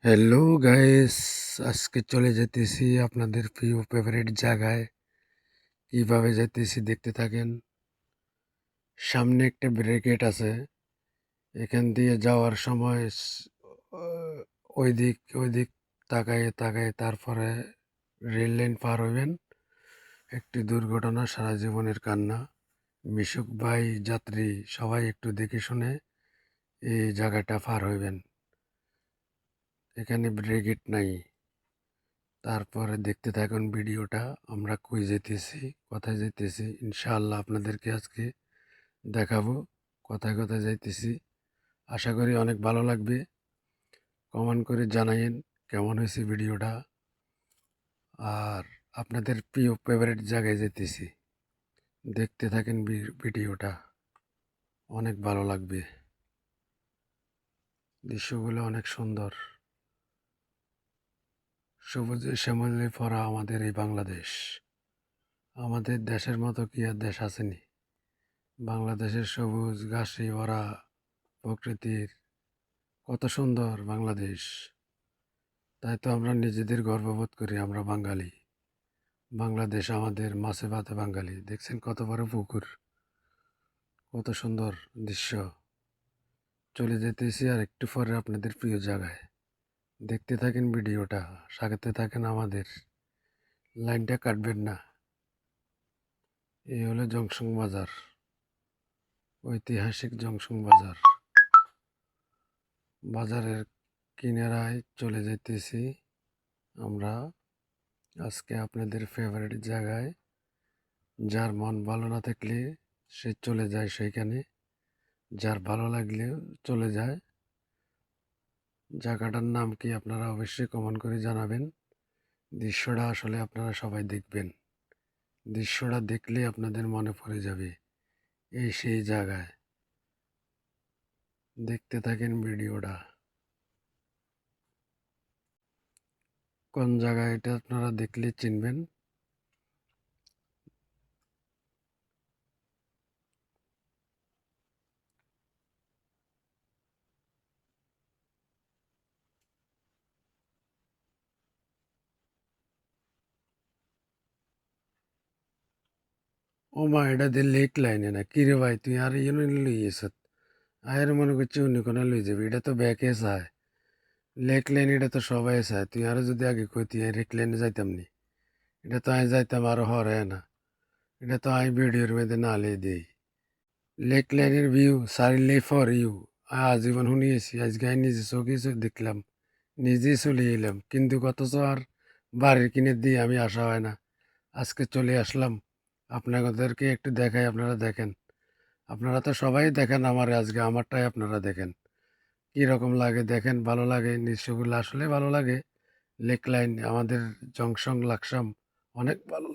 Hello guys, আজকে চলে যেতেছি আপনাদের প্রিয় ফেভারিট জায়গায়। কিভাবে যেতেছি দেখতে থাকেন। সামনে একটা ব্রেকেট আছে, এখান দিয়ে যাওয়ার সময় ওই দিক তাকায় তাকায় তারপরে রেল লাইন পার হইবেন। একটি দুর্ঘটনা, সারা জীবনের কান্না। মিশুক ভাই, যাত্রী সবাই একটু দেখে শুনে এই জায়গাটা পার হইবেন। এখানে ব্রেকেট নাই। তারপরে দেখতে থাকুন ভিডিওটা। আমরা কই যেতেছি, কোথায় যেতেছি, ইনশাআল্লাহ আপনাদেরকে আজকে দেখাবো কোথায় কোথায় যাইতেছি। আশা করি অনেক ভালো লাগবে। কমেন্ট করে জানাইন কেমন হয়েছে ভিডিওটা। আর আপনাদের প্রিয় ফেভারিট জায়গায় যেতেছি, দেখতে থাকেন ভিডিওটা, অনেক ভালো লাগবে। দৃশ্যগুলো অনেক সুন্দর, সবুজে শ্যামলে ভরা আমাদের এই বাংলাদেশ। আমাদের দেশের মতো কি আর দেশ আসেনি? বাংলাদেশের সবুজ ঘাসে ভরা প্রকৃতির কত সুন্দর বাংলাদেশ। তাই তো আমরা নিজেদের গর্ববোধ করি, আমরা বাঙালি। বাংলাদেশ আমাদের, মাছে ভাতে বাঙালি। দেখছেন কত বড় পুকুর, কত সুন্দর দৃশ্য। চলে যেতেছি আর একটু পরে আপনাদের প্রিয় জায়গায়। দেখতে থাকেন ভিডিওটা, সাথে থাকেন আমাদের, লাইনটা কাটবেন না। এই হলো জংশন বাজার, ঐতিহাসিক জংশন বাজার। বাজারের কিনারায় চলে যেতেছি আমরা আজকে আপনাদের ফেভারিট জায়গায়। যার মন ভালো না থাকলে সে চলে যায় সেইখানে, যার ভালো লাগলেও চলে যায়। জায়গাটার নাম কি আপনারা অবশ্যই কমেন্ট করে জানাবেন। দৃশ্যটা আসলে আপনারা সবাই দেখবেন, দৃশ্যটা দেখলে আপনাদের মনে পড়ে যাবে এই সেই জায়গায়। দেখতে থাকেন ভিডিওটা। কোন জায়গায় এটা আপনারা দেখলে চিনবেন। ও মা, এটা দিয়ে লেক লাইনে না কি রে ভাই, তুই আর ইয়ে লইয়েছ? আয়ের মনে করছি অন্য কোনো লই যাবি, এটা তো ব্যাকে চায়। লেক লাইন এটা তো সবাই চায়, তুই আরো যদি আগে কইতি লেক লাইনে যাইতাম নি। এটা তো আমি যাইতাম আরো হরে না। এটা তো আমি ভিডিওর মধ্যে না লে দিই। লেক লাইনের ভিউ সারিলে ফর ইউ, আজীবন শুনিয়েছি, আজকে আমি নিজে চোখে দেখলাম, নিজেই চলে এলাম, কিন্তু অথচ আর বাড়ির কিনে দিয়ে আমি আসা হয় না। আজকে চলে আসলাম আপনাদেরকে একটু দেখাই, আপনারা দেখেন। আপনারা তো সবাই দেখেন আমার, আজকে আমারটাই আপনারা দেখেন কি রকম লাগে। দেখেন, ভালো লাগে দৃশ্যগুলো, আসলে ভালো লাগে। লেক লাইন আমাদের জংশন লাকসাম অনেক ভালো